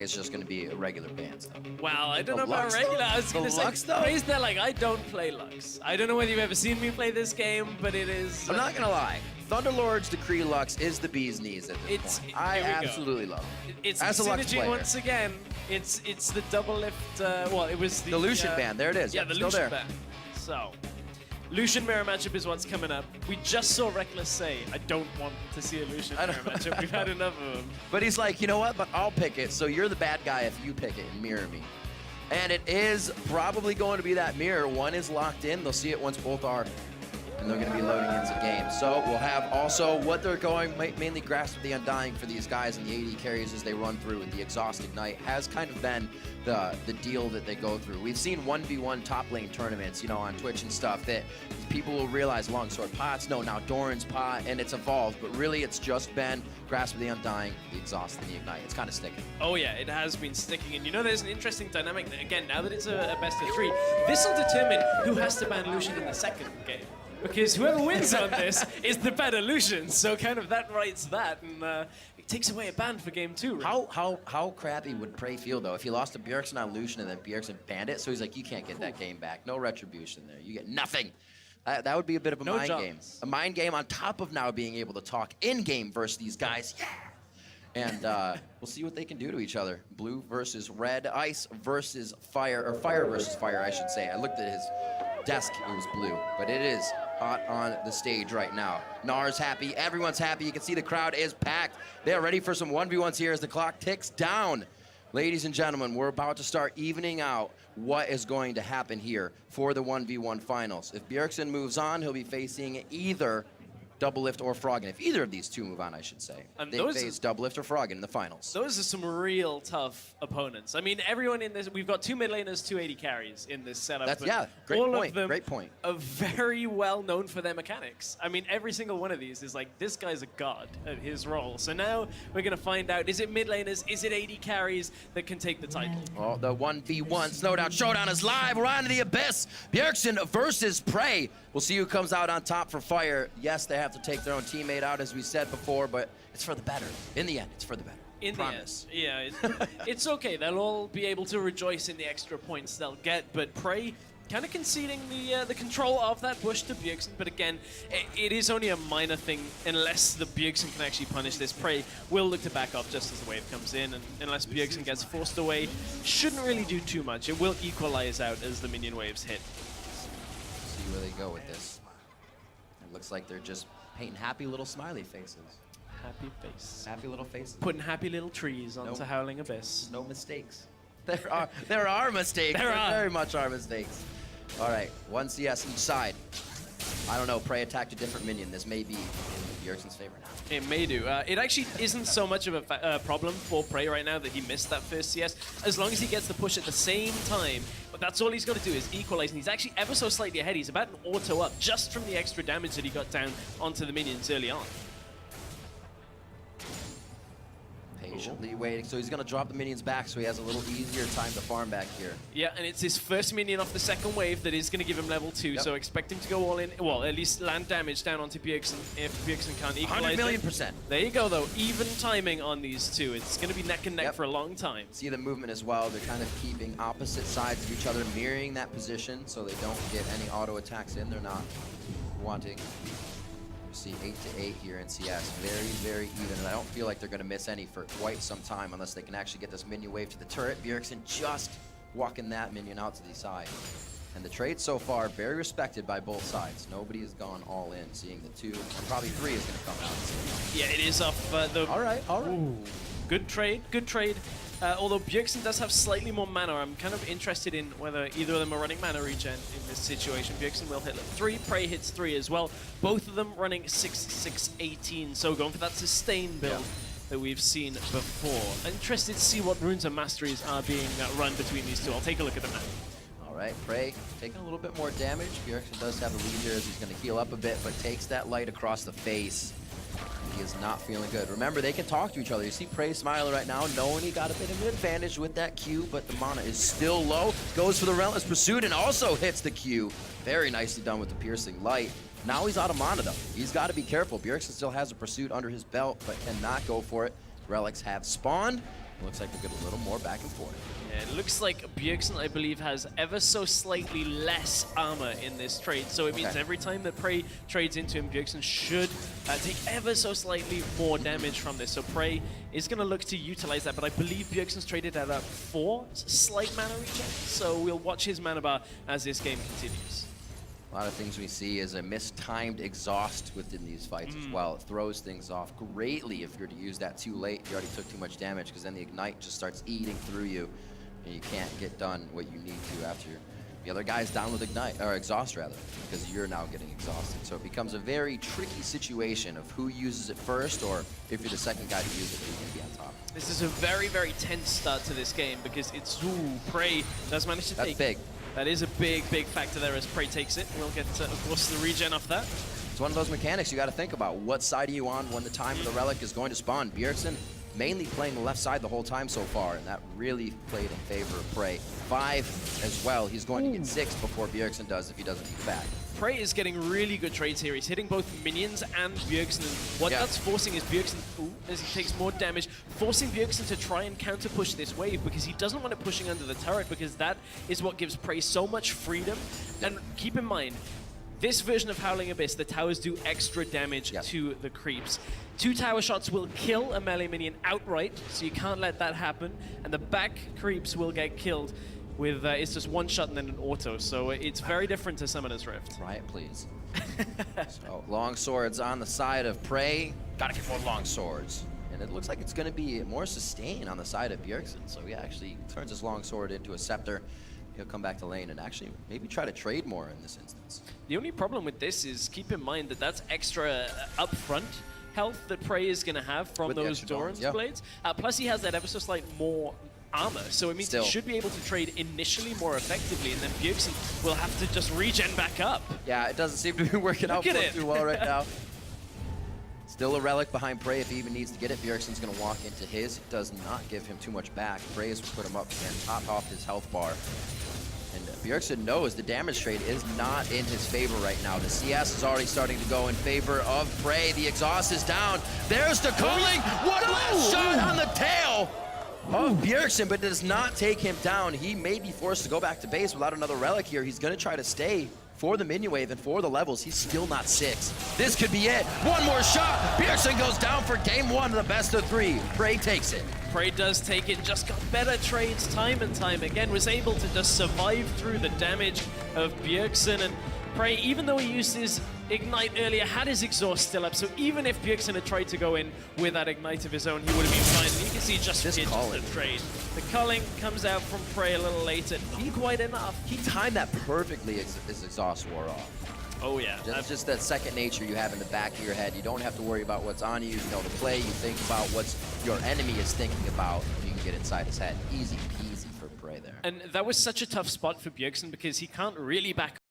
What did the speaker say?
it's just going to be a regular bans. Well, I don't know about regular. I was going to say, PraY's there like, I don't play Lux. I don't know whether you've ever seen me play this game, but it is... I'm not going to lie. Thunderlord's Decree Lux is the bee's knees at this point. I absolutely love it. It's as a Lux synergy player. Once again. It's the double lift, well, it was the Lucian ban. There it is. Yeah, the Lucian ban. So, Lucian mirror matchup is what's coming up. We just saw Reckless say, I don't want to see a Lucian mirror matchup. We've had enough of them. But he's like, you know what? But I'll pick it. So you're the bad guy if you pick it and mirror me. And it is probably going to be that mirror. One is locked in. They'll see it once both are. And they're going to be loading into game. So we'll have also what they're going, mainly Grasp of the Undying for these guys and the AD carries as they run through. And the Exhaust Ignite has kind of been the deal that they go through. We've seen 1v1 top lane tournaments, you know, on Twitch and stuff that people will realize Longsword pots, no, now Doran's pot, and it's evolved. But really, it's just been Grasp of the Undying, the Exhaust, and the Ignite. It's kind of sticking. Oh yeah, it has been sticking. And you know, there's an interesting dynamic that, again, now that it's a best of 3, this will determine who has to ban Lucian in the second game. Because whoever wins on this is the better Lucian, so kind of that writes that, and it takes away a ban for game 2. Right? How crappy would PraY feel though if he lost to Bjergsen on Lucian and then Bjergsen banned it? So he's like, you can't get that game back. No retribution there. You get nothing. That would be a bit of a mind game. A mind game on top of now being able to talk in game versus these guys. Yeah. And we'll see what they can do to each other. Blue versus red, ice versus fire, or fire versus fire, I should say. I looked at his desk, it was blue, but it is hot on the stage right now. Nar's happy, everyone's happy. You can see the crowd is packed. They're ready for some 1v1s here as the clock ticks down. Ladies and gentlemen, we're about to start evening out what is going to happen here for the 1v1 finals. If Bjergsen moves on, he'll be facing either Doublelift or Froggen. If either of these two move on, I should say. And they face Doublelift or Froggen in the finals. Those are some real tough opponents. I mean, everyone in this, we've got 2 mid laners, 2 AD carries in this setup. That's, yeah, great all point, of them great point. Are very well known for their mechanics. I mean, every single one of these is like, this guy's a god at his role. So now we're going to find out, is it mid laners, is it AD carries that can take the title? Oh, the 1v1 Snowdown Showdown is live. We're on to the abyss. Bjergsen versus PraY. We'll see who comes out on top for fire. Yes, they have to take their own teammate out, as we said before, but it's for the better. In the end, it's for the better. In Promise. the end, yeah. It's okay. They'll all be able to rejoice in the extra points they'll get, but PraY kind of conceding the control of that bush to Bjergsen. But again, it is only a minor thing unless the Bjergsen can actually punish this. PraY will look to back up just as the wave comes in, and unless Bjergsen gets forced away, shouldn't really do too much. It will equalize out as the minion waves hit. See where they go with this. It looks like they're just painting happy little smiley faces. Happy face. Happy little faces. Putting happy little trees onto Howling Abyss. No mistakes. There are mistakes. There very much are mistakes. All right, 1 CS each side. I don't know, PraY attacked a different minion. This may be in Bjergsen's favor now. It may do. It actually isn't so much of a problem for PraY right now that he missed that first CS. As long as he gets the push at the same time, but that's all he's got to do is equalize, and he's actually ever so slightly ahead. He's about an auto up just from the extra damage that he got down onto the minions early on. Patiently waiting, so he's going to drop the minions back so he has a little easier time to farm back here. Yeah, and it's his first minion off the second wave that is going to give him level 2, so expect him to go all in, well, at least land damage down onto Bjergsen if Bjergsen can't equalize 100,000,000%. There you go, though. Even timing on these two. It's going to be neck and neck for a long time. See the movement as well. They're kind of keeping opposite sides of each other, mirroring that position so they don't get any auto attacks in. They're not wanting... See 8 to 8 here in CS. Very, very even. And I don't feel like they're going to miss any for quite some time unless they can actually get this minion wave to the turret. Bjergsen just walking that minion out to the side. And the trade so far, very respected by both sides. Nobody has gone all in, seeing the 2, and probably 3 is going to come out. Yeah, it is off the... All right. Ooh. Good trade, good trade. Although Bjergsen does have slightly more mana, I'm kind of interested in whether either of them are running mana regen in this situation. Bjergsen will hit 3, PraY hits 3 as well. Both of them running 6-6-18, so going for that sustain build that we've seen before. Interested to see what runes and masteries are being run between these two. I'll take a look at them now. All right, PraY taking a little bit more damage. Bjergsen does have a lead here as he's going to heal up a bit, but takes that light across the face. He is not feeling good. Remember, they can talk to each other. You see PraY smiling right now, knowing he got a bit of an advantage with that Q, but the mana is still low. Goes for the Relentless Pursuit and also hits the Q. Very nicely done with the Piercing Light. Now he's out of mana, though. He's got to be careful. Bjergsen still has a Pursuit under his belt, but cannot go for it. Relics have spawned, Looks like we'll get a little more back and forth. Yeah, it looks like Bjergsen, I believe, has ever so slightly less armor in this trade. So it means every time that PraY trades into him, Bjergsen should take ever so slightly more damage from this. So PraY is going to look to utilize that. But I believe Bjergsen's traded at 4 slight mana regen. So we'll watch his mana bar as this game continues. A lot of things we see is a mistimed exhaust within these fights as well. It throws things off greatly if you're to use that too late. You already took too much damage because then the ignite just starts eating through you and you can't get done what you need to after the other guy's down with ignite, or exhaust rather, because you're now getting exhausted. So it becomes a very tricky situation of who uses it first, or if you're the second guy to use it, who's going to be on top. This is a very, very tense start to this game because it's PraY does manage to take. That's big. That is a big, big factor there as PraY takes it. We'll get, of course, the regen off that. It's one of those mechanics you got to think about. What side are you on when the time of the relic is going to spawn? Bjergsen mainly playing the left side the whole time so far, and that really played in favor of PraY. 5 as well. He's going to get 6 before Bjergsen does if he doesn't eat back. PraY is getting really good trades here. He's hitting both minions and Bjergsen. And what that's forcing is Bjergsen, as he takes more damage, forcing Bjergsen to try and counter push this wave because he doesn't want it pushing under the turret because that is what gives PraY so much freedom. And keep in mind, this version of Howling Abyss, the towers do extra damage to the creeps. 2 tower shots will kill a melee minion outright, so you can't let that happen. And the back creeps will get killed with, it's just 1 shot and then an auto. So it's very different to Summoner's Rift. Riot, please. So, long swords on the side of PraY. Gotta get more long swords. And it looks like it's gonna be more sustain on the side of Bjergsen. So he actually turns his long sword into a scepter. He'll come back to lane and actually maybe try to trade more in this instance. The only problem with this is keep in mind that that's extra upfront health that PraY is going to have from with those Doran's blades. Plus he has that ever so slight more armor, so it means he should be able to trade initially more effectively, and then Bjergsen will have to just regen back up. Yeah, it doesn't seem to be working out too well right now. Still a relic behind PraY if he even needs to get it. Bjergsen's going to walk into his. It does not give him too much back. PraY has put him up and top off his health bar. And Bjergsen knows the damage trade is not in his favor right now. The CS is already starting to go in favor of PraY. The exhaust is down. There's the calling. One last shot on the tail of Bjergsen, but it does not take him down. He may be forced to go back to base without another relic here. He's going to try to stay for the minion wave and for the levels. He's still not 6. This could be it. One more shot. Bjergsen goes down for game 1 of the best of 3. PraY takes it. PraY does take it, just got better trades time and time again, was able to just survive through the damage of Bjergsen. And PraY, even though he used his ignite earlier, had his exhaust still up, so even if Bjergsen had tried to go in with that ignite of his own, he would have been fine. And you can see just the trade. The culling comes out from PraY a little later, not quite enough. He timed that perfectly as his exhaust wore off. Oh yeah. That's just that second nature you have in the back of your head. You don't have to worry about what's on you. You know the play. You think about what your enemy is thinking about. You can get inside his head. Easy peasy for PraY there. And that was such a tough spot for Bjergsen because he can't really back